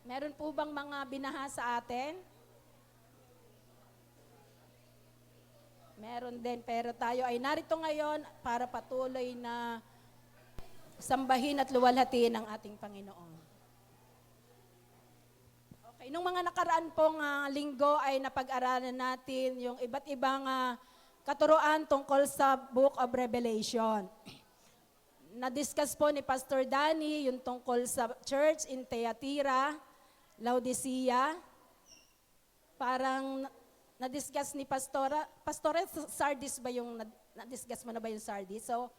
Meron po bang mga binaha sa atin? Meron din, pero tayo ay narito ngayon para patuloy na sambahin at luwalhatiin ang ating Panginoon. Okay, nung mga nakaraan pong linggo ay napag-aralan natin yung iba't ibang katuruan tungkol sa Book of Revelation. Na-discuss po ni Pastor Danny yung tungkol sa church in Thyatira, Laodicea. Parang na-discuss ni Pastora Sardis ba yung, na-discuss mo na ba yung Sardis? So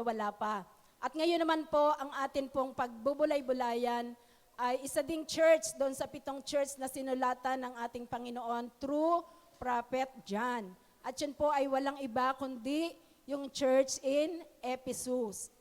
wala pa. At ngayon naman po, ang atin pong pagbubulay-bulayan ay isa ding church doon sa 7 church na sinulatan ng ating Panginoon through Prophet John. At yun po ay walang iba kundi yung church in Ephesus.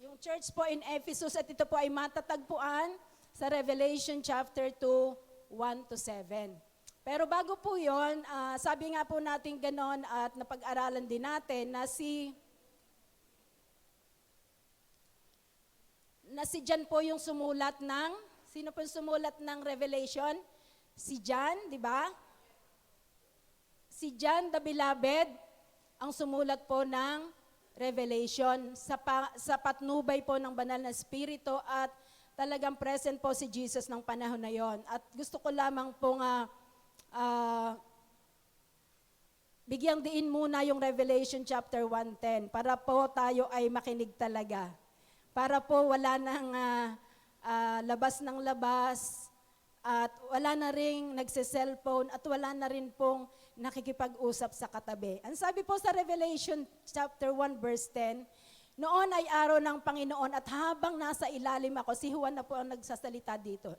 Yung church po in Ephesus at ito po ay matatagpuan sa Revelation chapter 2, 1-7. Pero bago po yun, sabi nga po natin ganon at napag-aralan din natin na si John po yung sumulat ng, sino po yung sumulat ng Revelation? Si John, di ba? Si John the Beloved ang sumulat po ng Revelation sa patnubay po ng banal na espiritu at talagang present po si Jesus ng panahon na yon. At gusto ko lamang pong bigyang diin muna yung Revelation chapter 1:10 para po tayo ay makinig talaga. Para po wala nang labas ng labas at wala na ring nagse-cellphone at wala na rin pong nakikipag-usap sa katabi. Ang sabi po sa Revelation chapter 1 verse 10, noon ay araw ng Panginoon at habang nasa ilalim ako, si Juan na po ang nagsasalita dito.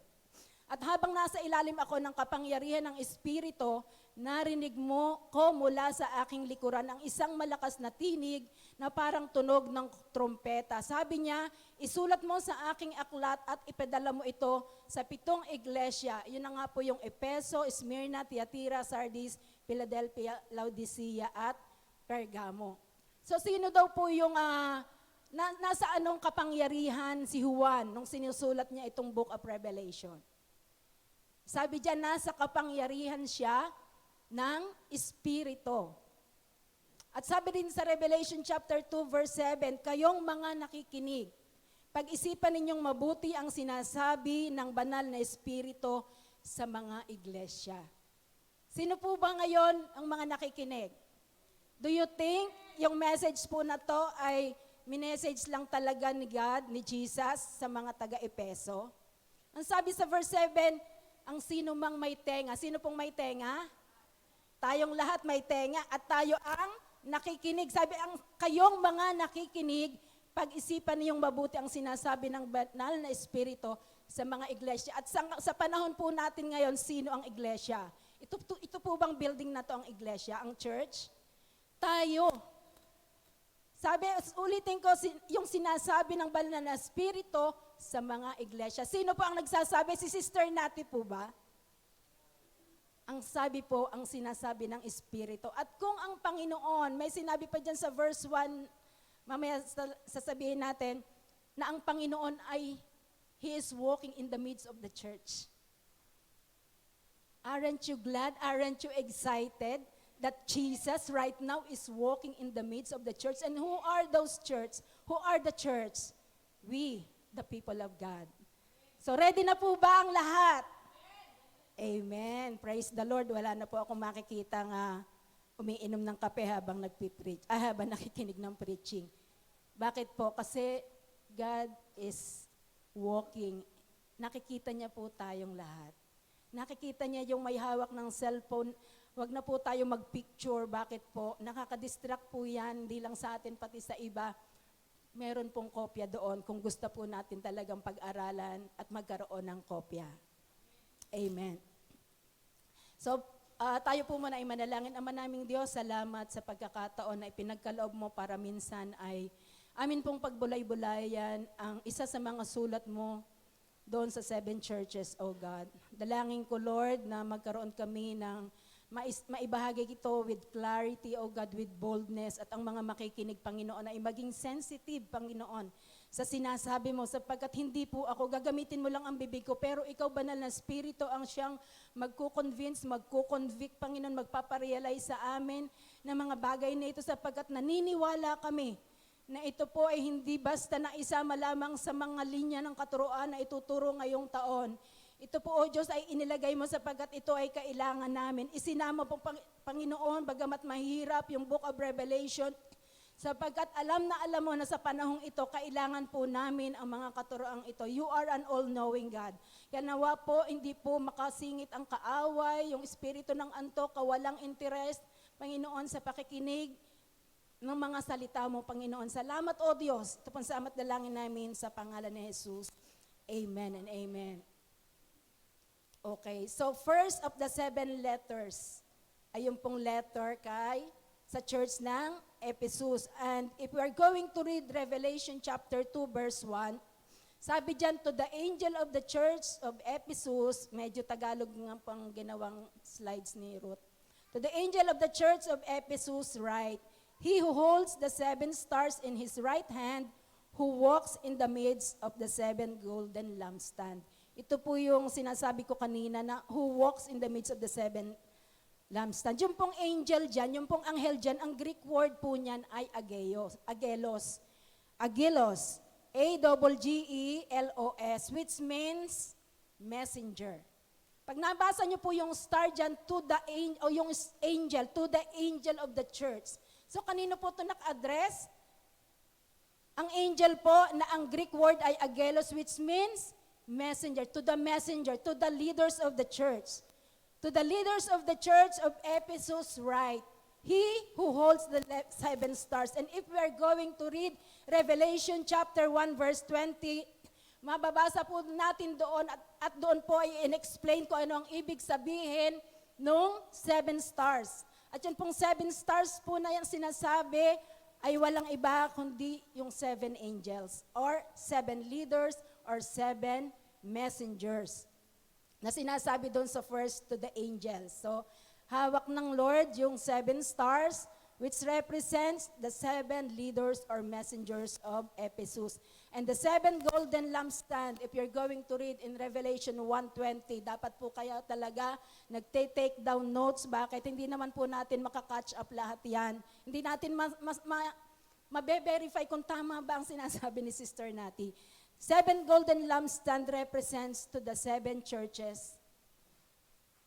At habang nasa ilalim ako ng kapangyarihan ng Espiritu, narinig mo ko mula sa aking likuran ang isang malakas na tinig na parang tunog ng trompeta. Sabi niya, isulat mo sa aking aklat at ipadala mo ito sa 7 iglesia. Yun na nga po yung Efeso, Smyrna, Thyatira, Sardis, Philadelphia, Laodicea at Pergamo. So sino daw po yung nasa anong kapangyarihan si Juan nung sinusulat niya itong Book of Revelation? Sabi diyan, nasa kapangyarihan siya ng Espiritu. At sabi din sa Revelation chapter 2 verse 7, kayong mga nakikinig, pag-isipan ninyong mabuti ang sinasabi ng banal na Espiritu sa mga iglesia. Sino po ba ngayon ang mga nakikinig? Do you think yung message po na to ay minessage lang talaga ni God, ni Jesus sa mga taga-Epeso? Ang sabi sa verse 7, ang sino mang may tenga. Sino pong may tenga? Tayong lahat may tenga at tayo ang nakikinig. Sabi, ang kayong mga nakikinig, pag-isipan niyong mabuti ang sinasabi ng banal na Espiritu sa mga iglesia. At sa panahon po natin ngayon, sino ang iglesia? Ito po bang building na to ang iglesia, ang church? Tayo. Sabi, ulitin ko, yung sinasabi ng banal na Espiritu sa mga iglesia. Sino po ang nagsasabi? Si Sister Nati po ba? Ang sabi po, ang sinasabi ng Espiritu. At kung ang Panginoon, may sinabi pa dyan sa verse 1, mamaya sasabihin natin, na ang Panginoon ay, He is walking in the midst of the church. Aren't you glad? Aren't you excited that Jesus right now is walking in the midst of the church? And who are those church? Who are the church? We, the people of God. So ready na po ba ang lahat? Amen. Praise the Lord. Wala na po akong makikita nga umiinom ng kape habang nagpipreach, habang nakikinig ng preaching. Bakit po? Kasi God is walking. Nakikita niya po tayong lahat. Nakikita niya yung may hawak ng cellphone. Huwag na po tayo mag-picture. Bakit po? Nakaka-distract po yan, hindi lang sa atin, pati sa iba. Meron pong kopya doon kung gusto po natin talagang pag-aralan at magkaroon ng kopya. Amen. So, tayo po muna ay manalangin. Ama naming Diyos, salamat sa pagkakataon na ipinagkaloob mo para minsan ay amin pong pagbulay-bulayan ang isa sa mga sulat mo doon sa 7 churches, O God. Dalangin ko, Lord, na magkaroon kami ng maibahagi ito with clarity, O God, with boldness, at ang mga makikinig, Panginoon, ay maging sensitive, Panginoon, sa sinasabi mo, sapagkat hindi po ako, gagamitin mo lang ang bibig ko, pero ikaw, banal na Espiritu, ang siyang magkukonvince, magkukonvict, Panginoon, magpaparealize sa amin ng mga bagay na ito, sapagkat naniniwala kami na ito po ay hindi basta na isama lamang sa mga linya ng katuruan na ituturo ngayong taon. Ito po, O Diyos, ay inilagay mo sapagkat ito ay kailangan namin. Isinama po, Panginoon, bagamat mahirap yung Book of Revelation, sapagkat alam mo na sa panahong ito, kailangan po namin ang mga katuroang ito. You are an all-knowing God. Kaya nawa po, hindi po makasingit ang kaaway, yung espiritu ng antok, kawalang interest, Panginoon, sa pakikinig ng mga salita mo, Panginoon. Salamat, O Diyos. Ito pong salamat dalangin namin sa pangalan ni Jesus. Amen and amen. Okay, so first of the 7 letters, ay yung pong letter sa church ng Ephesus. And if we are going to read Revelation chapter 2 verse 1, sabi dyan, to the angel of the church of Ephesus, medyo Tagalog nga pang ginawang slides ni Ruth. To the angel of the church of Ephesus write, he who holds the 7 stars in his right hand, who walks in the midst of the 7 golden lampstand. Ito po yung sinasabi ko kanina na who walks in the midst of the 7 lampstand. Yung pong angel dyan, yung pong anghel dyan, ang Greek word po niyan ay agelos. Agelos. A-G-E-L-O-S, which means messenger. Pag nabasa niyo po yung star dyan, to the angel, o yung angel, to the angel of the church. So kanino po ito naka-address? Ang angel po na ang Greek word ay agelos, which means messenger, to the leaders of the church. To the leaders of the church of Ephesus write, he who holds the 7 stars. And if we are going to read Revelation chapter 1 verse 20, mababasa po natin doon at doon po ay in-explain ko ano ang ibig sabihin nung 7 stars. At yun pong 7 stars po na yung sinasabi ay walang iba kundi yung 7 angels or 7 leaders or 7 messengers na sinasabi doon sa first to the angels. So, hawak ng Lord yung 7 stars which represents the 7 leaders or messengers of Ephesus. And the 7 golden lampstand, if you're going to read in Revelation 1:20, dapat po kaya talaga nagte-take down notes. Bakit? Hindi naman po natin makakatch up lahat yan. Hindi natin mabe-verify kung tama ba ang sinasabi ni Sister Nati. 7 golden lampstand represents to the 7 churches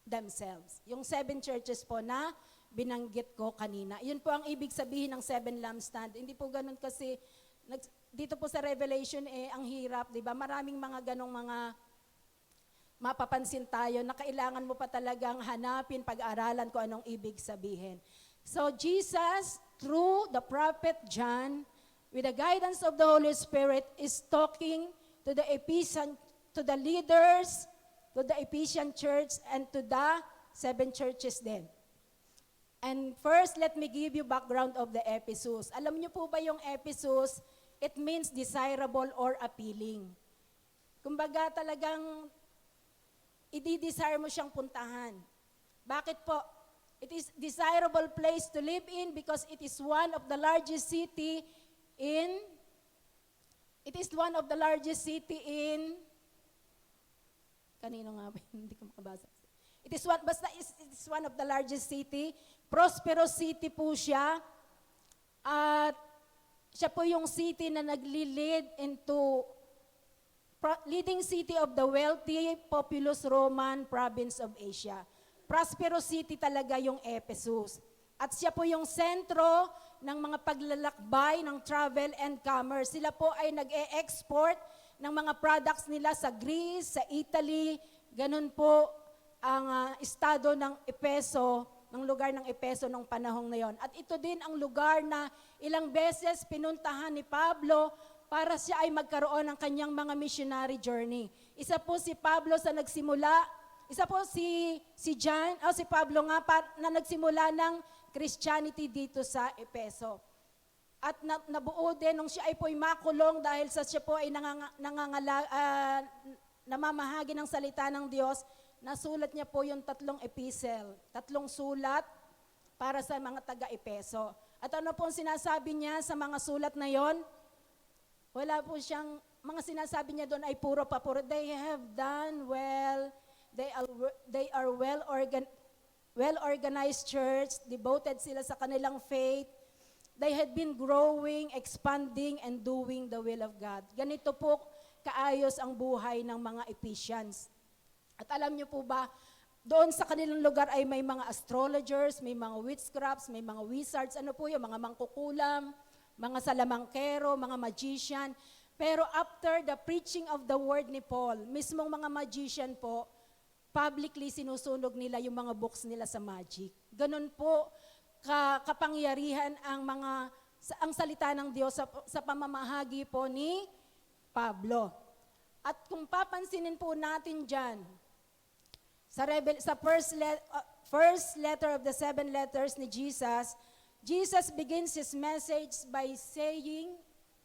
themselves. Yung 7 churches po na binanggit ko kanina. Yun po ang ibig sabihin ng 7 lampstand. Hindi po ganun kasi, dito po sa Revelation ang hirap, di ba? Maraming mga ganong mga mapapansin tayo na kailangan mo pa talagang hanapin, pag-aralan kung anong ibig sabihin. So Jesus, through the prophet John, with the guidance of the Holy Spirit, is talking to the leaders, to the Ephesian church, and to the 7 churches din. And first, let me give you background of the Ephesus. Alam niyo po ba yung Ephesus, it means desirable or appealing. Kumbaga talagang i-desire mo siyang puntahan. Bakit po? It is desirable place to live in because it is one of the largest city in kanino nga ba? Hindi ko makabasa. It is one of the largest city. Prosperous city po siya. At siya po yung city na nagli-lead into leading city of the wealthy, populous Roman province of Asia. Prosperous city talaga yung Ephesus. At siya po yung sentro ng mga paglalakbay ng travel and commerce. Sila po ay nag-e-export ng mga products nila sa Greece, sa Italy, ganun po ang estado ng Efeso, ng lugar ng Efeso nung panahong na yon. At ito din ang lugar na ilang beses pinuntahan ni Pablo para siya ay magkaroon ng kanyang mga missionary journey. Isa po si Pablo sa nagsimula, isa po si Pablo nga na nagsimula ng Christianity dito sa Efeso. At nabuo din nung siya ay po'y makulong dahil sa siya po ay namamahagi ng salita ng Diyos, nasulat niya po yung 3 epistle, 3 sulat para sa mga taga-Epeso. At ano po ang sinasabi niya sa mga sulat na yon? Wala po siyang, mga sinasabi niya doon ay puro papuro. They have done well, they are well-organized church, devoted sila sa kanilang faith. They had been growing, expanding, and doing the will of God. Ganito po kaayos ang buhay ng mga Ephesians. At alam niyo po ba, doon sa kanilang lugar ay may mga astrologers, may mga witchcrafts, may mga wizards, ano po yung mga mangkukulam, mga salamangkero, mga magician. Pero after the preaching of the word ni Paul, mismong mga magician po, publicly sinusunog nila yung mga books nila sa magic. Ganun po kapangyarihan ang salita ng Diyos sa pamamahagi po ni Pablo. At kung papansinin po natin dyan, sa first letter of the 7 letters ni Jesus, Jesus begins his message by saying,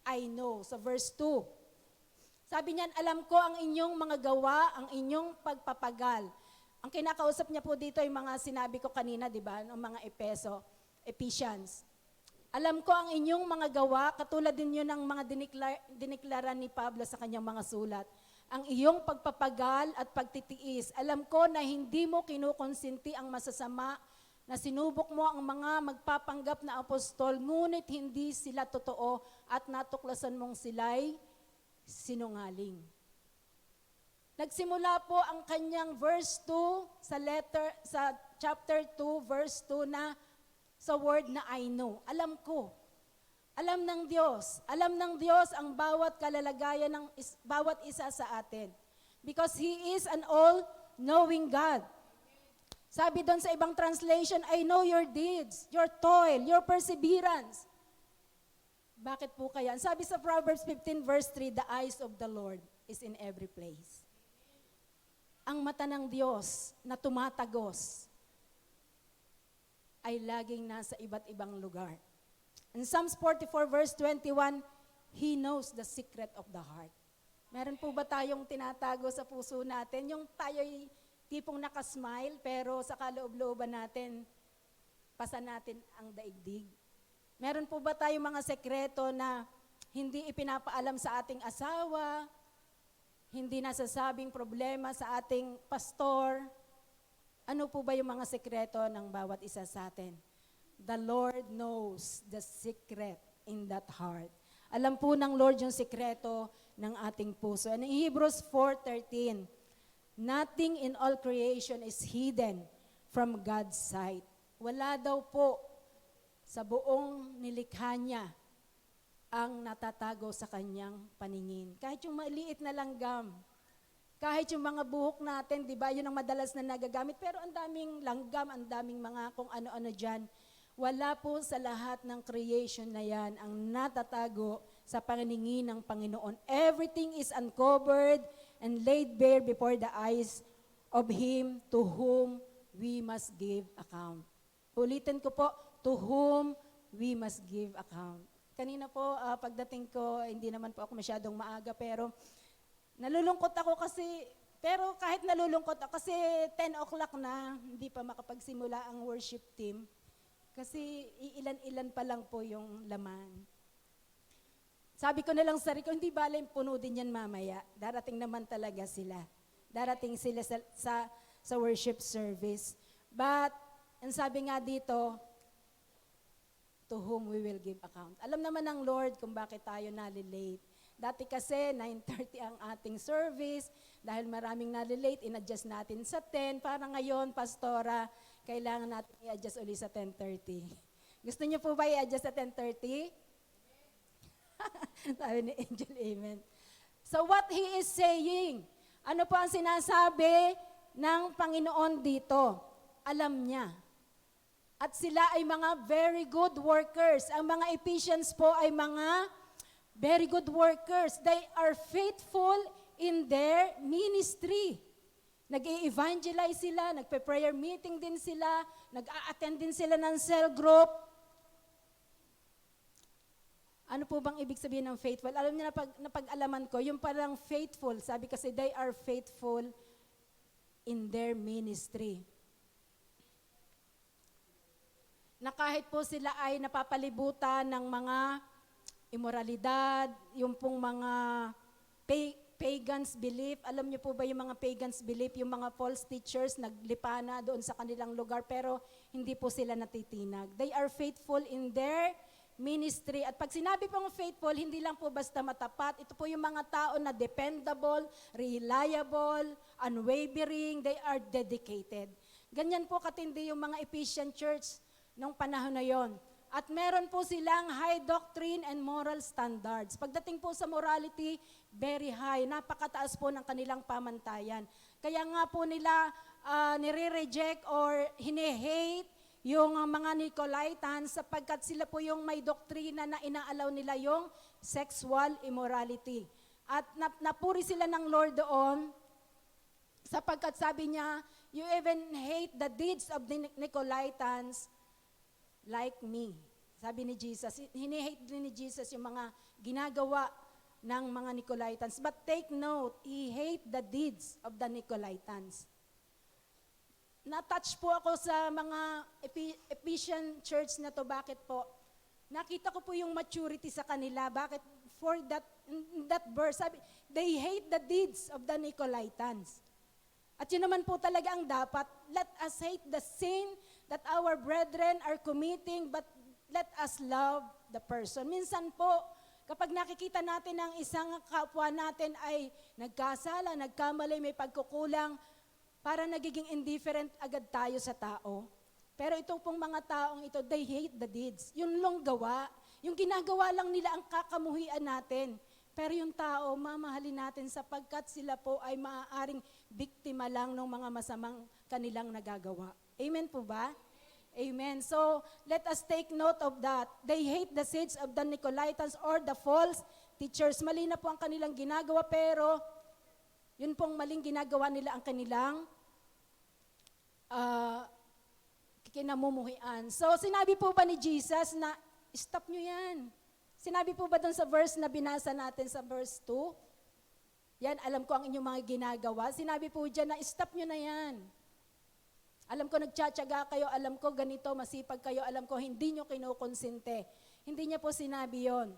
I know, sa verse 2. Sabi niyan, alam ko ang inyong mga gawa, ang inyong pagpapagal. Ang kinakausap niya po dito ay mga sinabi ko kanina, di ba, ng mga Ephesians. Alam ko ang inyong mga gawa, katulad din yun ng mga diniklara ni Pablo sa kanyang mga sulat. Ang iyong pagpapagal at pagtitiis. Alam ko na hindi mo kinukonsinti ang masasama, na sinubok mo ang mga magpapanggap na apostol, ngunit hindi sila totoo at natuklasan mong sila'y sinungaling. Nagsimula po ang kanyang verse 2 sa chapter 2, verse 2 na sa word na I know. Alam ko. Alam ng Diyos. Alam ng Diyos ang bawat kalalagayan ng bawat isa sa atin. Because He is an all-knowing God. Sabi doon sa ibang translation, I know your deeds, your toil, your perseverance. Bakit po kaya? Sabi sa Proverbs 15 verse 3, the eyes of the Lord is in every place. Ang mata ng Diyos na tumatagos ay laging nasa iba't ibang lugar. In Psalms 44 verse 21, He knows the secret of the heart. Meron po ba tayong tinatago sa puso natin? Yung tayo'y tipong nakasmile, pero sa kaloob-looban natin, pasa natin ang daigdig. Meron po ba tayong mga sekreto na hindi ipinapaalam sa ating asawa, hindi nasasabing problema sa ating pastor? Ano po ba yung mga sekreto ng bawat isa sa atin? The Lord knows the secret in that heart. Alam po ng Lord yung sekreto ng ating puso. And in Hebrews 4:13, nothing in all creation is hidden from God's sight. Wala daw po sa buong nilikha niya ang natatago sa kanyang paningin. Kahit yung maliit na langgam, kahit yung mga buhok natin, di ba, yun ang madalas na nagagamit, pero ang daming langgam, ang daming mga kung ano-ano dyan. Wala po sa lahat ng creation na yan ang natatago sa paningin ng Panginoon. Everything is uncovered and laid bare before the eyes of Him to whom we must give account. Ulitin ko po, to whom we must give account. Kanina po, pagdating ko, hindi naman po ako masyadong maaga, pero nalulungkot ako kasi, pero kahit nalulungkot ako, kasi 10 o'clock na, hindi pa makapagsimula ang worship team. Kasi iilan-ilan pa lang po yung laman. Sabi ko na lang sa sarili ko, hindi bale, puno din yan mamaya. Darating naman talaga sila. Darating sila sa worship service. But, ang sabi nga dito, to whom we will give account. Alam naman ng Lord kung bakit tayo nalilate. Dati kasi 9:30 ang ating service, dahil maraming nalilate, in-adjust natin sa 10. Para ngayon, Pastora, kailangan natin i-adjust ulit sa 10:30. Gusto niyo po ba i-adjust sa 10:30? Sabi ni Angel, amen. So what He is saying, ano po ang sinasabi ng Panginoon dito? Alam niya. At sila ay mga very good workers. Ang mga Ephesians po ay mga very good workers. They are faithful in their ministry. Nag-i-evangelize sila, nagpe-prayer meeting din sila, nag-a-attend din sila ng cell group. Ano po bang ibig sabihin ng faithful? Alam niyo na pag-alaman ko, yung parang faithful, sabi kasi they are faithful in their ministry. Na kahit po sila ay napapalibutan ng mga immoralidad, yung pong mga pagans belief, alam niyo po ba yung mga pagans belief, yung mga false teachers naglipana doon sa kanilang lugar pero hindi po sila natitinag. They are faithful in their ministry. At pag sinabi pong faithful, hindi lang po basta matapat, ito po yung mga tao na dependable, reliable, unwavering, they are dedicated. Ganyan po katindi yung mga Ephesian church nung panahon na yon. At meron po silang high doctrine and moral standards. Pagdating po sa morality, very high. Napakataas po ng kanilang pamantayan. Kaya nga po nila nire-reject or hine-hate yung mga Nicolaitans sapagkat sila po yung may doktrina na inaalaw nila yung sexual immorality. At napuri sila ng Lord doon sapagkat sabi niya, you even hate the deeds of the Nicolaitans like me. Sabi ni Jesus, hini-hate din ni Jesus yung mga ginagawa ng mga Nicolaitans. But take note, he hate the deeds of the Nicolaitans. Na-touch po ako sa mga Ephesian church na to. Bakit po? Nakita ko po yung maturity sa kanila. Bakit? For that verse, sabi, they hate the deeds of the Nicolaitans. At yun naman po talaga ang dapat. Let us hate the sin that our brethren are committing, but let us love the person. Minsan po, kapag nakikita natin ang isang kapwa natin ay nagkasala, nagkamali, may pagkukulang, para nagiging indifferent agad tayo sa tao. Pero itong pong mga taong ito, they hate the deeds. Yung long gawa, yung ginagawa lang nila ang kakamuhian natin. Pero yung tao, mamahalin natin sapagkat sila po ay maaaring biktima lang ng mga masamang kanilang nagagawa. Amen po ba? Amen. So, let us take note of that. They hate the seeds of the Nicolaitans or the false teachers. Mali na po ang kanilang ginagawa, pero yun pong maling ginagawa nila ang kanilang kinamumuhian. So, sinabi po ba ni Jesus na, stop nyo yan? Sinabi po ba doon sa verse na binasa natin sa verse 2? Yan, alam ko ang inyong mga ginagawa. Sinabi po dyan na, stop nyo na yan. Alam ko nagtsatsaga kayo, alam ko ganito, masipag kayo, alam ko hindi nyo kinukonsente. Hindi niya po sinabi yon.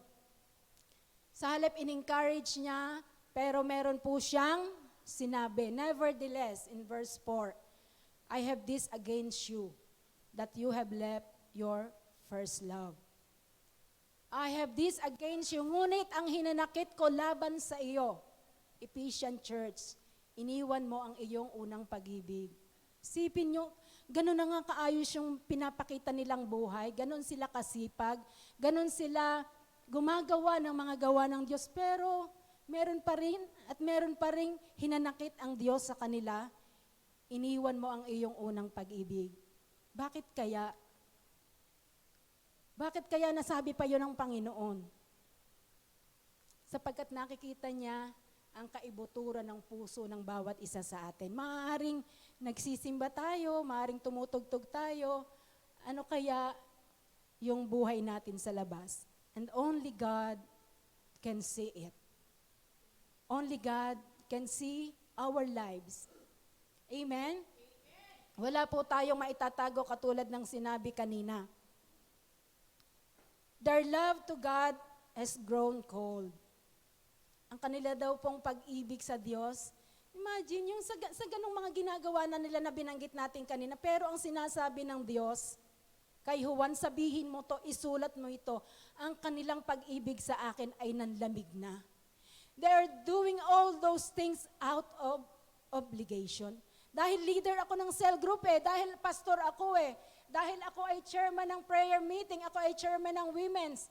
Sa halip, in-encourage niya, pero meron po siyang sinabi. Nevertheless, in verse 4, I have this against you, that you have left your first love. I have this against you, ngunit ang hinanakit ko laban sa iyo, Ephesian Church, iniwan mo ang iyong unang pag-ibig. Sipin nyo, ganun na nga kaayos yung pinapakita nilang buhay, ganun sila kasipag, ganun sila gumagawa ng mga gawa ng Diyos, pero meron pa rin hinanakit ang Diyos sa kanila, iniwan mo ang iyong unang pag-ibig. Bakit kaya? Bakit kaya nasabi pa yun ng Panginoon? Sapagkat nakikita niya ang kaibuturan ng puso ng bawat isa sa atin. Maaaring nagsisimba tayo, maaaring tumutugtog tayo, ano kaya yung buhay natin sa labas? And only God can see it. Only God can see our lives. Amen? Wala po tayong maitatago katulad ng sinabi kanina. Their love to God has grown cold. Ang kanila daw pong pag-ibig sa Diyos, imagine yung sa ganong mga ginagawa na nila na binanggit natin kanina, pero ang sinasabi ng Diyos, kay Juan, sabihin mo to, isulat mo ito, ang kanilang pag-ibig sa akin ay nanlamig na. They are doing all those things out of obligation. Dahil leader ako ng cell group dahil pastor ako dahil ako ay chairman ng prayer meeting, ako ay chairman ng women's.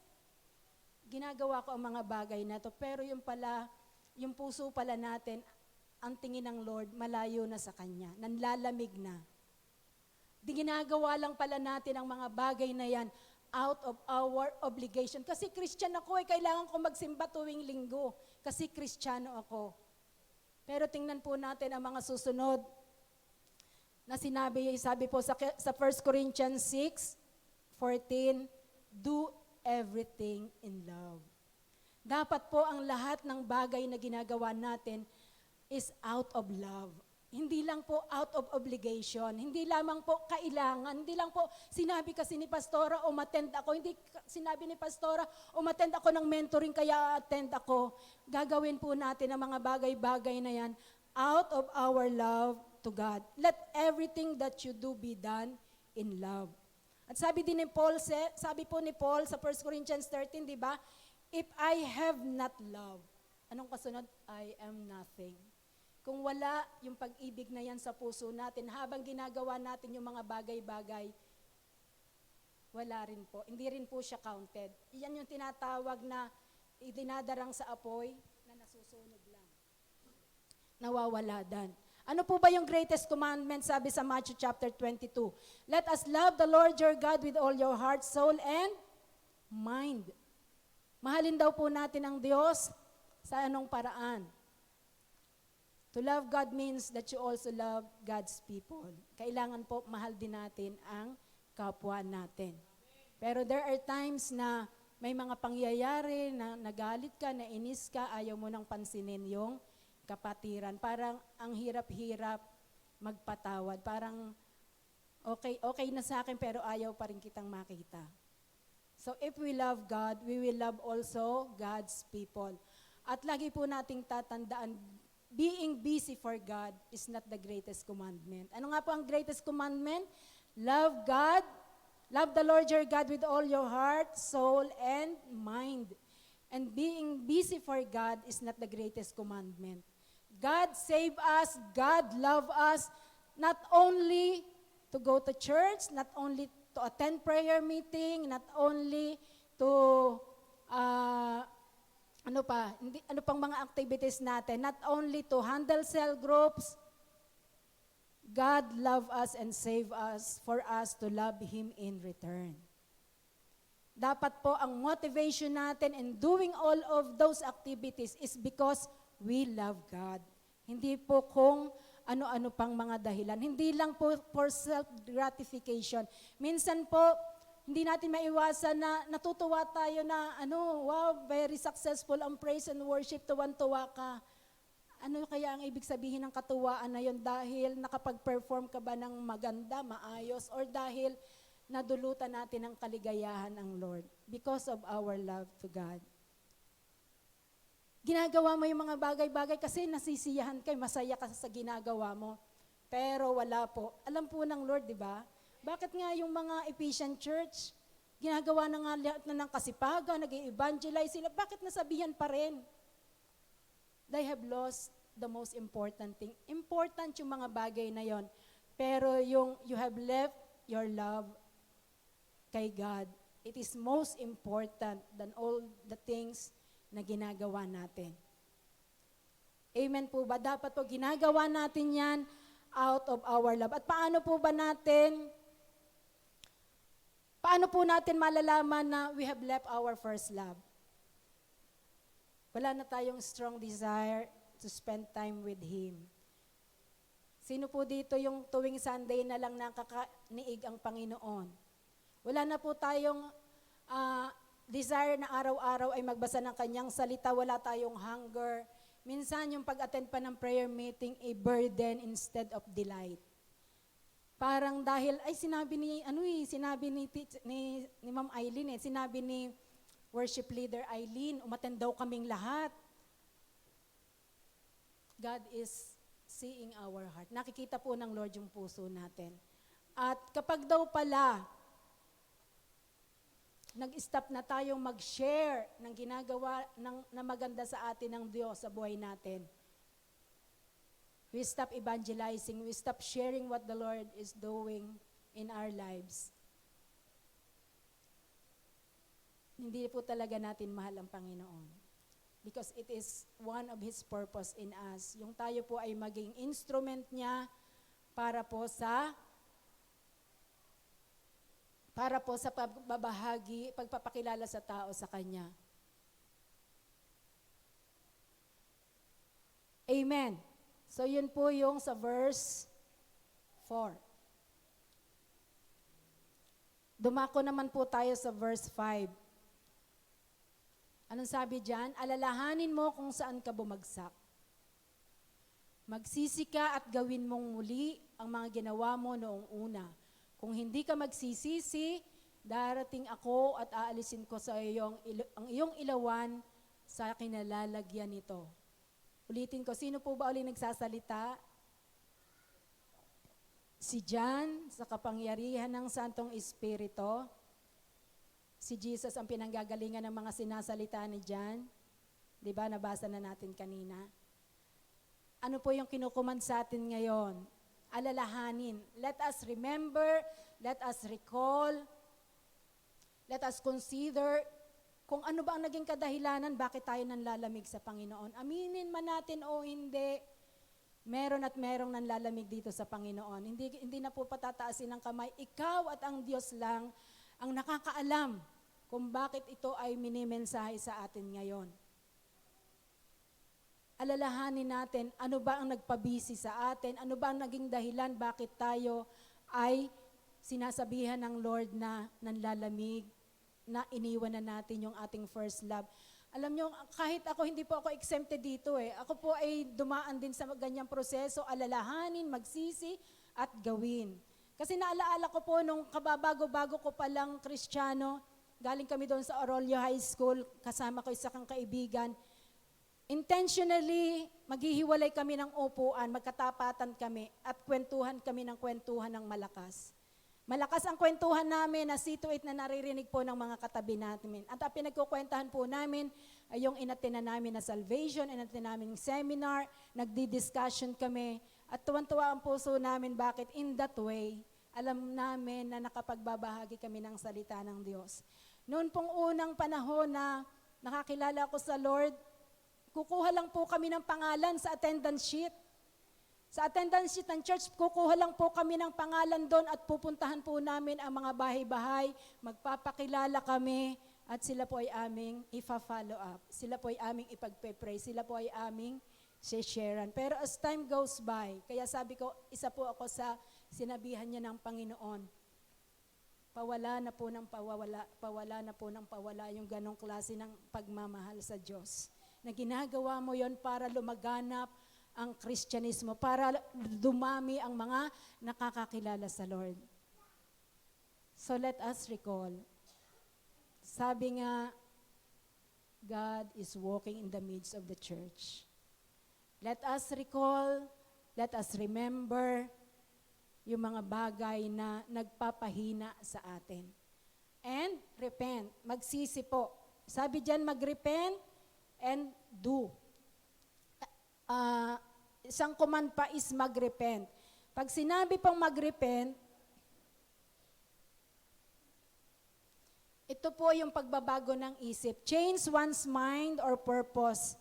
Ginagawa ko ang mga bagay na to, pero yung puso pala natin, ang tingin ng Lord, malayo na sa Kanya, nanlalamig na. Di ginagawa lang pala natin ang mga bagay na yan out of our obligation. Kasi Christian ako kailangan ko magsimba tuwing linggo. Kasi Kristiyano ako. Pero tingnan po natin ang mga susunod na sabi po sa 1 Corinthians 6:14, do everything in love. Dapat po ang lahat ng bagay na ginagawa natin is out of love. Hindi lang po out of obligation, hindi lamang po kailangan, hindi lang po sinabi kasi ni Pastora, umattend ako, hindi sinabi ni Pastora, umattend ako ng mentoring kaya attend ako. Gagawin po natin ang mga bagay-bagay na yan out of our love to God. Let everything that you do be done in love. At sabi din ni Paul, sabi po ni Paul sa 1 Corinthians 13, di ba? If I have not love, anong kasunod? I am nothing. Kung wala yung pag-ibig na yan sa puso natin, habang ginagawa natin yung mga bagay-bagay, wala rin po. Hindi rin po siya counted. Yan yung tinatawag na idinadarang sa apoy na nasusunog lang. Nawawala dan. Ano po ba yung greatest commandment sabi sa Matthew chapter 22? Let us love the Lord your God with all your heart, soul, and mind. Mahalin daw po natin ang Diyos sa anong paraan? To love God means that you also love God's people. Kailangan po mahal din natin ang kapwa natin. Pero there are times na may mga pangyayari na nagalit ka, nainis ka, ayaw mo nang pansinin yung kapatiran. Parang ang hirap-hirap magpatawad. Parang okay na sa akin pero ayaw pa rin kitang makita. So if we love God, we will love also God's people. At lagi po nating tatandaan, being busy for God is not the greatest commandment. Ano nga po ang greatest commandment? Love God, love the Lord your God with all your heart, soul, and mind. And being busy for God is not the greatest commandment. God save us, God love us, not only to go to church, not only to attend prayer meeting, not only to ano pang mga activities natin, not only to handle cell groups, God love us and save us for us to love Him in return. Dapat po ang motivation natin in doing all of those activities is because we love God. Hindi po kung ano-ano pang mga dahilan. Hindi lang po for self-gratification. Minsan po, hindi natin maiwasan na natutuwa tayo na, wow, very successful ang praise and worship, tuwan-tuwa ka. Ano kaya ang ibig sabihin ng katuwaan na yun? Dahil nakapag-perform ka ba ng maganda, maayos, or dahil nadulutan natin ang kaligayahan ng Lord because of our love to God. Ginagawa mo yung mga bagay-bagay kasi nasisiyahan ka, masaya ka sa ginagawa mo. Pero wala po. Alam po ng Lord, di ba? Bakit nga yung mga Ephesian Church, ginagawa na nga lahat na ng kasipagan, nag-evangelize sila, bakit nasabihan pa rin? They have lost the most important thing. Important yung mga bagay na yon. Pero yung you have left your love kay God, it is most important than all the things na ginagawa natin. Amen po ba? Dapat po ginagawa natin yan out of our love. At paano po natin malalaman na we have left our first love? Wala na tayong strong desire to spend time with Him. Sino po dito yung tuwing Sunday na lang nakakaniig ang Panginoon? Wala na po tayong desire na araw-araw ay magbasa ng Kanyang salita, wala tayong hunger. Minsan yung pag-attend pa ng prayer meeting, a burden instead of delight. Parang dahil, sinabi ni Ma'am Eileen, sinabi ni worship leader Eileen, umattend daw kaming lahat. God is seeing our heart. Nakikita po ng Lord yung puso natin. At kapag daw pala, nag-stop na tayong mag-share ng ginagawa na maganda sa atin ng Diyos sa buhay natin. We stop evangelizing, we stop sharing what the Lord is doing in our lives. Hindi po talaga natin mahal ang Panginoon. Because it is one of His purpose in us. Yung tayo po ay maging instrument niya para po sa pagbabahagi, pagpapakilala sa tao sa Kanya. Amen. So yun po yung sa verse 4. Dumako naman po tayo sa verse 5. Anong sabi dyan? Alalahanin mo kung saan ka bumagsak. Magsisi ka at gawin mong muli ang mga ginawa mo noong una. Kung hindi ka magsisisi, darating ako at aalisin ko sa ang iyong ilawan sa kinalalagyan nito. Ulitin ko, sino po ba ulit nagsasalita? Si John, sa kapangyarihan ng Santong Espiritu. Si Jesus ang pinanggagalingan ng mga sinasalita ni John. Di ba, nabasa na natin kanina. Ano po yung kinukuman sa atin ngayon? Alalahanin. Let us remember, let us recall, let us consider kung ano ba ang naging kadahilanan, bakit tayo nanlalamig sa Panginoon. Aminin man natin o hindi, meron at merong nanlalamig dito sa Panginoon. Hindi na po patataasin ng kamay. Ikaw at ang Diyos lang ang nakakaalam kung bakit ito ay minimensahe sa atin ngayon. Alalahanin natin, ano ba ang nagpabisi sa atin? Ano ba ang naging dahilan bakit tayo ay sinasabihan ng Lord na nanlalamig, na iniwan na natin yung ating first love. Alam nyo, kahit ako, hindi po ako exempted dito eh. Ako po ay dumaan din sa ganyang proseso, alalahanin, magsisi, at gawin. Kasi naalaala ko po nung kababago-bago ko palang Kristiyano, galing kami doon sa Arroyo High School, kasama ko isa kang kaibigan. Intentionally, maghihiwalay kami ng upuan, magkatapatan kami, at kwentuhan kami ng kwentuhan ng malakas. Malakas ang kwentuhan namin na situate na naririnig po ng mga katabi natin. At ang pinagkukwentahan po namin ay yung inattend namin na salvation, inattend namin seminar, nagdi-discussion kami, at tuwan-tuwa ang puso namin bakit in that way, alam namin na nakapagbabahagi kami ng salita ng Diyos. Noon pong unang panahon na nakakilala ko sa Lord, kukuha lang po kami ng pangalan sa attendance sheet. Sa attendance sheet ng church, kukuha lang po kami ng pangalan doon at pupuntahan po namin ang mga bahay-bahay, magpapakilala kami at sila po ay aming ifa-follow up. Sila po ay aming ipagpe-pray. Sila po ay aming sharean. Pero as time goes by, kaya sabi ko, isa po ako sa sinabihan niya ng Panginoon, pawala na po ng pawala yung ganong klase ng pagmamahal sa Diyos. Na ginagawa mo yon para lumaganap ang Kristyanismo, para dumami ang mga nakakakilala sa Lord. So let us recall. Sabi nga, God is walking in the midst of the church. Let us recall, let us remember yung mga bagay na nagpapahina sa atin. And repent, magsisi po. Sabi diyan, mag-repent and do. Isang command pa is mag-repent. Pag sinabi pang mag-repent, ito po yung pagbabago ng isip. Change one's mind or purpose.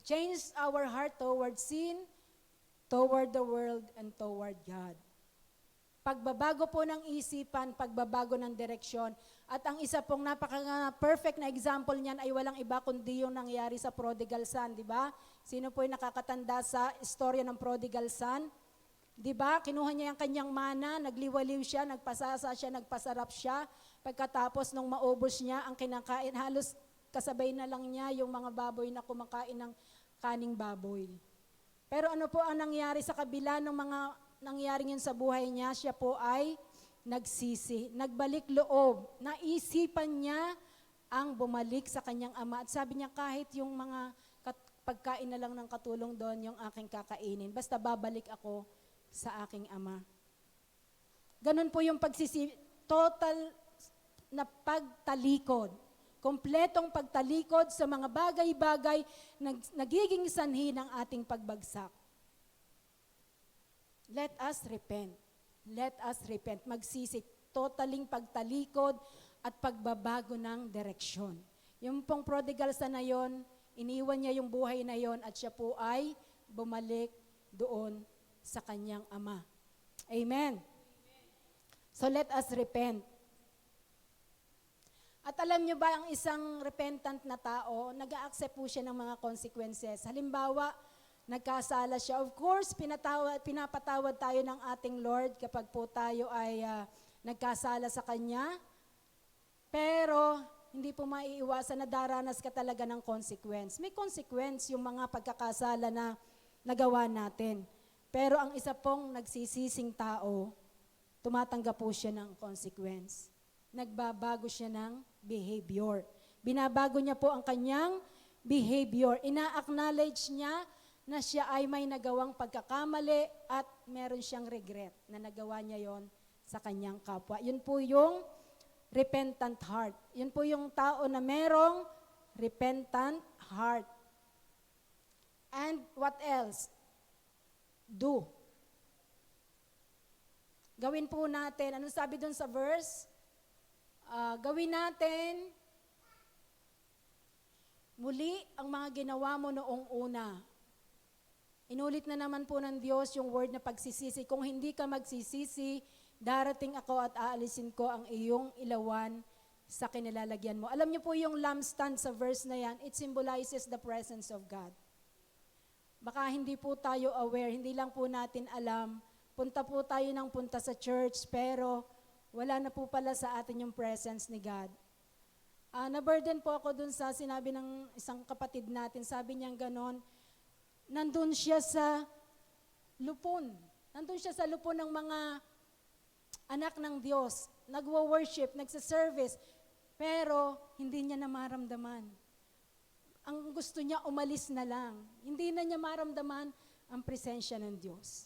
Change our heart toward sin, toward the world, and toward God. Pagbabago po ng isipan, pagbabago ng direksyon. At ang isa pong napaka-perfect na example niyan ay walang iba kundi yung nangyari sa prodigal son, di ba? Sino po yung nakakatanda sa istorya ng prodigal son? Di ba? Kinuha niya yung kanyang mana, nagliwaliw siya, nagpasasa siya, nagpasarap siya. Pagkatapos nung maubos niya ang kinakain, halos kasabay na lang niya yung mga baboy na kumakain ng kaning baboy. Pero ano po ang nangyari sa kabila ng mga nangyaring yun sa buhay niya? Siya po ay nagsisi, nagbalik loob, naisipan niya ang bumalik sa kanyang ama. At sabi niya, kahit yung mga pagkain na lang ng katulong doon, yung aking kakainin, basta babalik ako sa aking ama. Ganun po yung pagsisi, total na pagtalikod, kompletong pagtalikod sa mga bagay-bagay na nagiging sanhi ng ating pagbagsak. Let us repent. Let us repent. Magsisi, totaling pagtalikod at pagbabago ng direksyon. Yung pong prodigal son na yon, iniwan niya yung buhay na yon at siya po ay bumalik doon sa kanyang ama. Amen. So let us repent. At alam niyo ba, ang isang repentant na tao, nag-a-accept po siya ng mga consequences. Halimbawa, nagkasala siya. Of course, pinapatawad tayo ng ating Lord kapag po tayo ay nagkasala sa Kanya. Pero, hindi po maiiwasan na daranas ka talaga ng consequence. May consequence yung mga pagkakasala na nagawa natin. Pero ang isa pong nagsisising tao, tumatanggap po siya ng consequence. Nagbabago siya ng behavior. Binabago niya po ang kanyang behavior. Ina-acknowledge niya na siya ay may nagawang pagkakamali at meron siyang regret na nagawa niya yon sa kanyang kapwa. Yun po yung repentant heart. Yun po yung tao na merong repentant heart. And what else? Do. Gawin po natin, anong sabi dun sa verse? Gawin natin muli ang mga ginawa mo noong una. Inulit na naman po ng Diyos yung word na pagsisisi. Kung hindi ka magsisisi, darating ako at aalisin ko ang iyong ilawan sa kinilalagyan mo. Alam niyo po yung lampstand sa verse na yan, it symbolizes the presence of God. Baka hindi po tayo aware, hindi lang po natin alam. Punta po tayo ng punta sa church, pero wala na po pala sa atin yung presence ni God. Na-burden po ako dun sa sinabi ng isang kapatid natin. Sabi niya ganon, nandun siya sa lupon. Nandun siya sa lupon ng mga anak ng Diyos. Nagwo-worship, nagsa-service, pero hindi niya na maramdaman. Ang gusto niya, umalis na lang. Hindi na niya maramdaman ang presensya ng Diyos.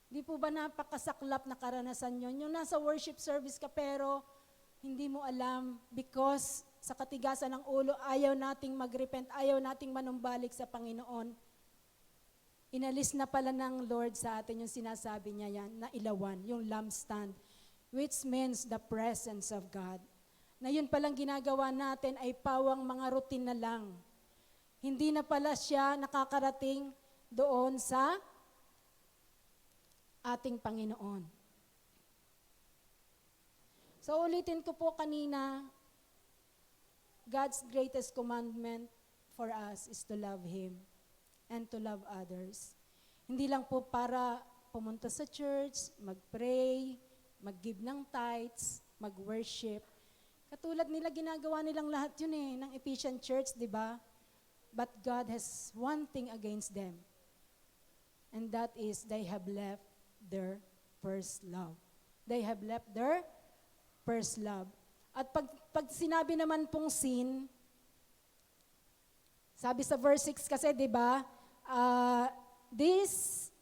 Di po ba napakasaklap na karanasan yun? Yung nasa worship service ka pero hindi mo alam because sa katigasan ng ulo, ayaw nating mag-repent, ayaw nating manumbalik sa Panginoon. Inalis na pala ng Lord sa atin yung sinasabi niya yan, na ilawan, yung lampstand, which means the presence of God. Na yun palang ginagawa natin ay pawang mga routine na lang. Hindi na pala siya nakakarating doon sa ating Panginoon. So ulitin ko po kanina, God's greatest commandment for us is to love Him and to love others. Hindi lang po para pumunta sa church, mag-pray, mag-give ng tithes, mag-worship. Katulad nila, ginagawa nilang lahat yun ng Ephesian Church, di ba? But God has one thing against them. And that is, they have left their first love. They have left their first love. At pag sinabi naman pong sin, sabi sa verse 6 kasi, di ba?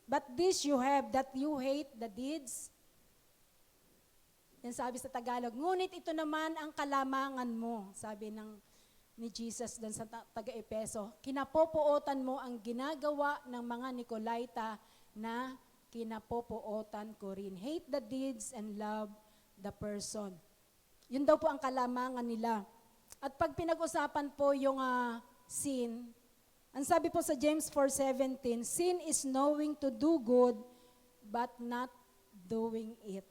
But this you have, that you hate the deeds. Yan sabi sa Tagalog, ngunit ito naman ang kalamangan mo, sabi ni Jesus doon sa taga-Epeso. Kinapopuotan mo ang ginagawa ng mga Nicolaita na kinapopuotan ko rin. Hate the deeds and love the person. Yun daw po ang kalamangan nila. At pag pinag-usapan po yung sin, ang sabi po sa James 4:17, sin is knowing to do good but not doing it.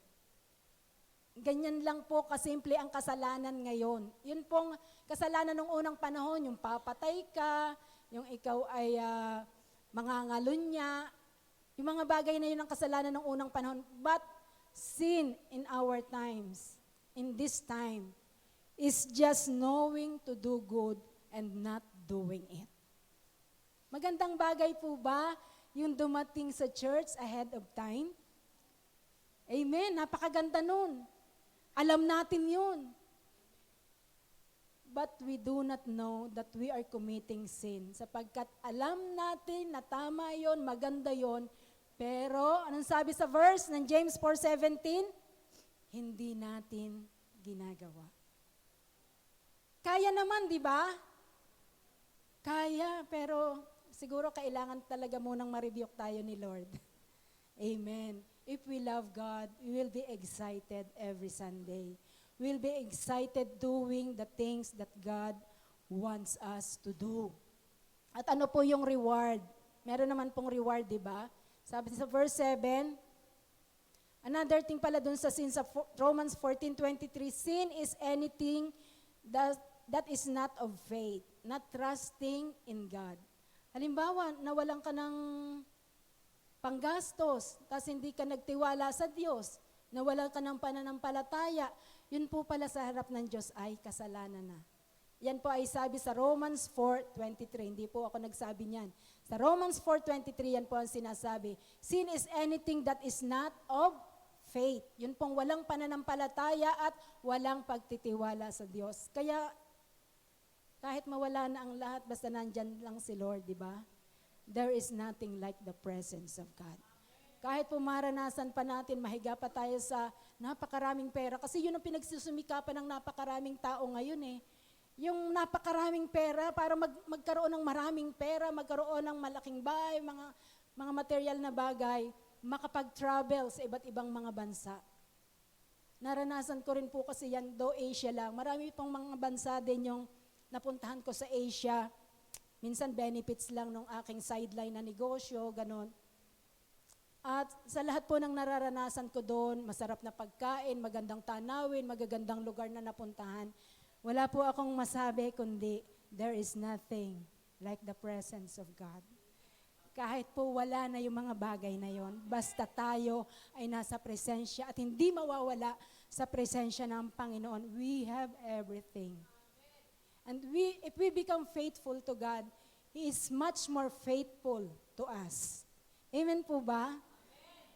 Ganyan lang po kasimple ang kasalanan ngayon. Yun pong kasalanan ng unang panahon, yung papatay ka, yung ikaw ay mangangalunya, yung mga bagay na yun ang kasalanan ng unang panahon. But sin in our times, in this time, is just knowing to do good and not doing it. Magandang bagay po ba yung dumating sa church ahead of time? Amen, napakaganda nun. Alam natin yun. But we do not know that we are committing sin. Sapagkat alam natin na tama yun, maganda yun, pero anong sabi sa verse ng James 4:17? Hindi natin ginagawa. Kaya naman, di ba? Kaya, pero siguro kailangan talaga munang ma-rebuke tayo ni Lord. Amen. If we love God, we will be excited every Sunday. We'll be excited doing the things that God wants us to do. At ano po yung reward? Meron naman pong reward, di ba? Sabi sa verse 7, another thing pala dun sa sin sa Romans 14:23, sin is anything that is not of faith, not trusting in God. Halimbawa, nawalan ka ng panggastos, tapos hindi ka nagtiwala sa Diyos, nawalan ka ng pananampalataya, yun po pala sa harap ng Diyos ay kasalanan na. Yan po ay sabi sa Romans 4:23. Hindi po ako nagsabi niyan. Sa Romans 4:23, yan po ang sinasabi. Sin is anything that is not of faith. Yun pong walang pananampalataya at walang pagtitiwala sa Diyos. Kaya kahit mawala na ang lahat, basta nandyan lang si Lord, di ba? There is nothing like the presence of God. Kahit pumaranasan pa natin, mahiga pa tayo sa napakaraming pera. Kasi yun ang pinagsusumikapan ng napakaraming tao ngayon eh. Yung napakaraming pera para magkaroon ng maraming pera, magkaroon ng malaking bahay, mga material na bagay, makapag-travel sa iba't ibang mga bansa. Naranasan ko rin po kasi yan, do Asia lang. Marami pang mga bansa din yung napuntahan ko sa Asia. Minsan benefits lang ng aking sideline na negosyo, ganon. At sa lahat po ng nararanasan ko doon, masarap na pagkain, magandang tanawin, magagandang lugar na napuntahan, wala po akong masabi kundi there is nothing like the presence of God. Kahit po wala na yung mga bagay na yon, basta tayo ay nasa presensya at hindi mawawala sa presensya ng Panginoon, we have everything. And if we become faithful to God, He is much more faithful to us. Amen po ba?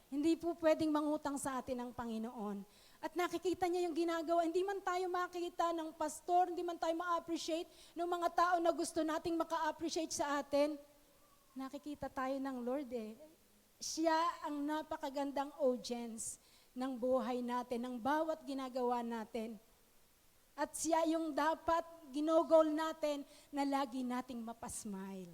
Hindi po pwedeng mangutang sa atin ang Panginoon. At nakikita niya yung ginagawa. Hindi man tayo makikita ng pastor, hindi man tayo ma-appreciate ng mga tao na gusto nating maka-appreciate sa atin. Nakikita tayo ng Lord eh. Siya ang napakagandang audience ng buhay natin, ng bawat ginagawa natin. At siya yung dapat ginogol natin na lagi nating mapasmile.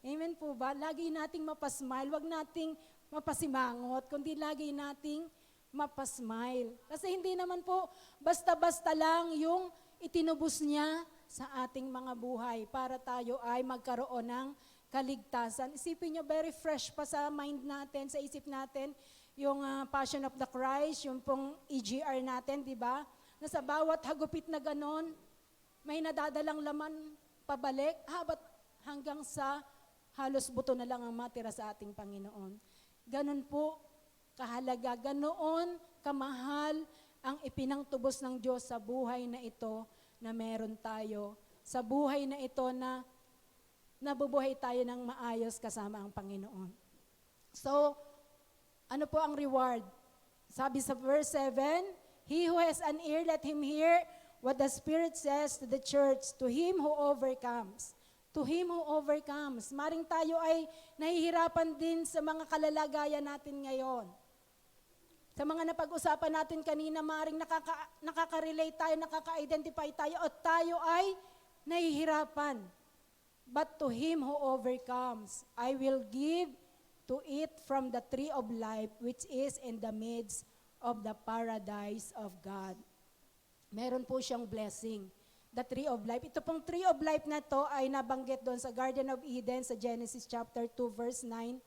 Amen po ba? Lagi nating mapasmile. Huwag nating mapasimangot, kundi lagi nating mapasmile. Kasi hindi naman po basta-basta lang yung itinubos niya sa ating mga buhay para tayo ay magkaroon ng kaligtasan. Isipin nyo, very fresh pa sa mind natin, sa isip natin, yung Passion of the Christ, yung pong EGR natin, di ba? Na sa bawat hagupit na ganon, may nadadalang laman pabalik, hanggang sa halos buto na lang ang matira sa ating Panginoon. Ganon po kahalaga, ganoon kamahal ang ipinangtubos ng Diyos sa buhay na ito na meron tayo. Sa buhay na ito na nabubuhay tayo ng maayos kasama ang Panginoon. So, ano po ang reward? Sabi sa verse 7, He who has an ear, let him hear what the Spirit says to the church, to him who overcomes. To him who overcomes. Maring tayo ay nahihirapan din sa mga kalalagayan natin ngayon. Sa mga napag-usapan natin kanina, maring nakaka-relate tayo, nakaka-identify tayo, at tayo ay nahihirapan. But to him who overcomes, I will give to eat from the tree of life, which is in the midst of the paradise of God. Meron po siyang blessing, the tree of life. Ito pong tree of life na to ay nabanggit doon sa Garden of Eden sa Genesis chapter 2 verse 9.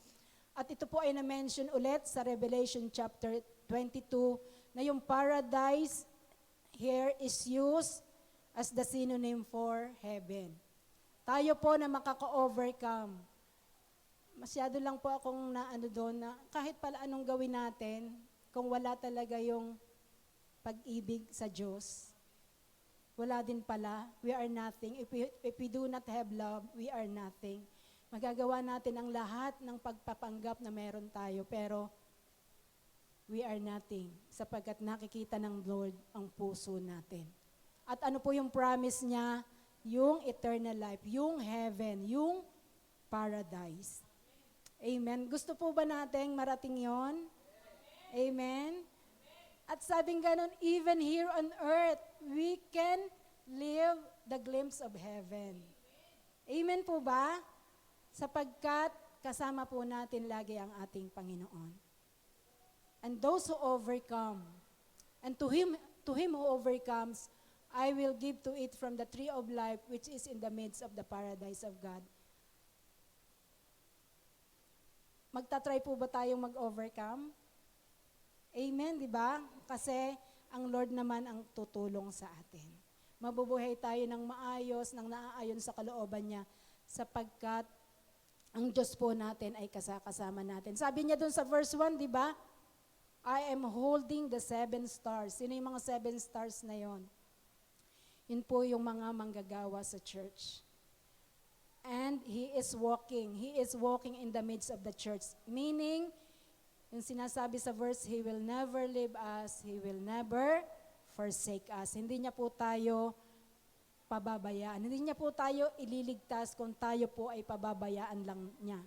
At ito po ay na-mention ulit sa Revelation chapter 22 na yung paradise here is used as the synonym for heaven. Tayo po na makaka-overcome. Masyado lang po akong naano doon na kahit pala anong gawin natin, kung wala talaga yung pag-ibig sa Diyos, wala din pala, we are nothing. If we do not have love, we are nothing. Magagawa natin ang lahat ng pagpapanggap na meron tayo, pero we are nothing sapagkat nakikita ng Lord ang puso natin. At ano po yung promise niya? Yung eternal life, yung heaven, yung paradise. Amen. Gusto po ba nating marating yon? Amen. At sabing ganon, even here on earth, we can live the glimpse of heaven. Amen po ba? Sapagkat kasama po natin lagi ang ating Panginoon. And those who overcome, and to him who overcomes, I will give to it from the tree of life which is in the midst of the paradise of God. Magtatry po ba tayong mag-overcome? Amen, di ba? Kasi ang Lord naman ang tutulong sa atin. Mabubuhay tayo ng maayos, ng naaayon sa kalooban niya, sapagkat ang Diyos po natin ay kasama natin. Sabi niya dun sa verse 1, di ba? I am holding the 7 stars. Sino yung mga 7 stars na yon? Yun po yung mga manggagawa sa church. And He is walking in the midst of the church. Meaning, yung sinasabi sa verse, He will never leave us, He will never forsake us. Hindi niya po tayo pababayaan. Hindi niya po tayo ililigtas kung tayo po ay pababayaan lang niya.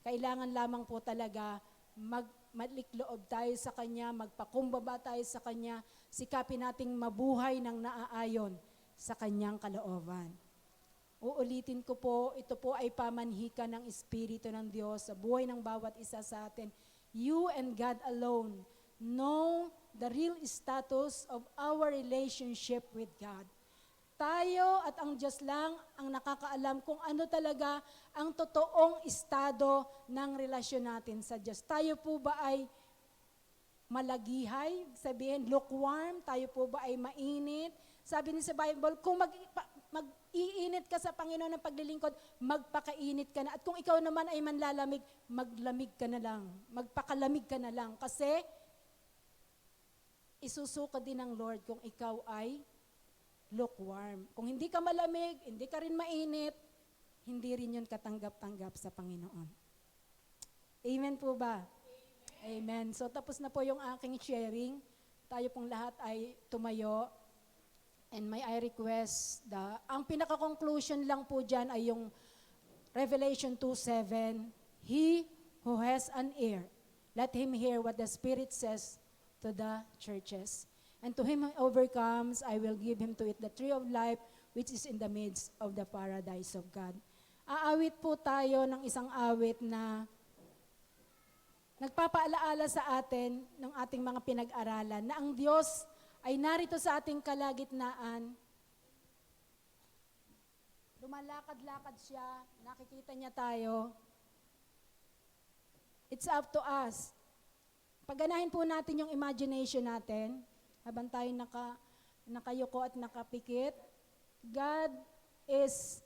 Kailangan lamang po talaga magmalikloob tayo sa Kanya, magpakumbaba tayo sa Kanya, sikapin nating mabuhay ng naaayon sa Kanyang kalooban. Uulitin ko po, ito po ay pamanhika ng Espiritu ng Diyos sa buhay ng bawat isa sa atin. You and God alone know the real status of our relationship with God. Tayo at ang Diyos lang ang nakakaalam kung ano talaga ang totoong estado ng relasyon natin sa Diyos. Tayo po ba ay malagihay, sabihin lukewarm, tayo po ba ay mainit? Sabi ni sa Bible, kung mag-iinit ka sa Panginoon ng paglilingkod, magpakainit ka na. At kung ikaw naman ay manlalamig, maglamig ka na lang. Magpakalamig ka na lang. Kasi isusuka din ng Lord kung ikaw ay lukewarm. Kung hindi ka malamig, hindi ka rin mainit, hindi rin yun katanggap-tanggap sa Panginoon. Amen po ba? Amen. So tapos na po yung aking sharing. Tayo pong lahat ay tumayo. And may I request, ang pinaka-conclusion lang po dyan ay yung Revelation 2:7, He who has an ear, let him hear what the Spirit says to the churches. And to him who overcomes, I will give him to eat the tree of life, which is in the midst of the paradise of God. Aawit po tayo ng isang awit na nagpapaalaala sa atin ng ating mga pinag-aralan na ang Diyos ay narito sa ating kalagitnaan. Lumalakad-lakad siya, nakikita niya tayo. It's up to us. Pagganahin po natin yung imagination natin, habang tayo nakayuko at nakapikit, God is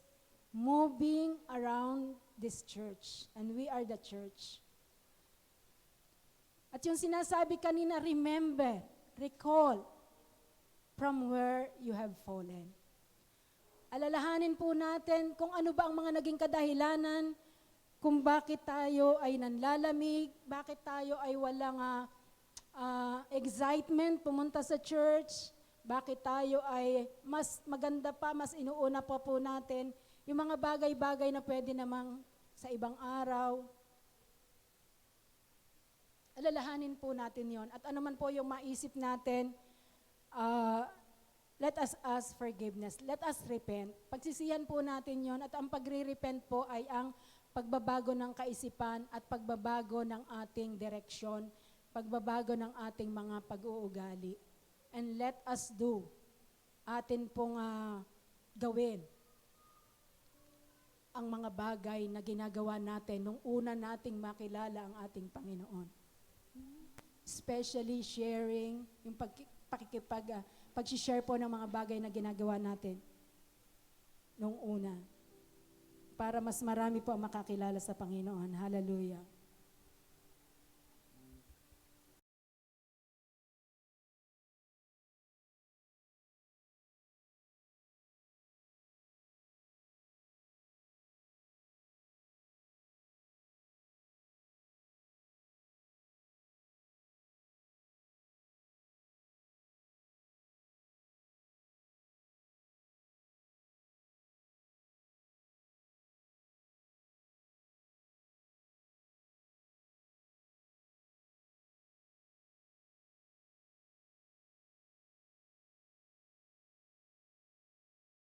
moving around this church, and we are the church. At yung sinasabi kanina, remember, recall, from where you have fallen. Alalahanin po natin kung ano ba ang mga naging kadahilanan, kung bakit tayo ay nanlalamig, bakit tayo ay walang excitement pumunta sa church, bakit tayo ay mas maganda pa, mas inuuna pa po natin yung mga bagay-bagay na pwede namang sa ibang araw. Alalahanin po natin yon. At ano man po yung maisip natin, let us ask forgiveness. Let us repent. Pagsisihan po natin yon. At ang pagre-repent po ay ang pagbabago ng kaisipan at pagbabago ng ating direksyon, pagbabago ng ating mga pag-uugali. And let us do, atin pong gawin ang mga bagay na ginagawa natin nung una nating makilala ang ating Panginoon. Especially sharing, yung pag-share po ng mga bagay na ginagawa natin nung una. Para mas marami po ang makakilala sa Panginoon. Hallelujah.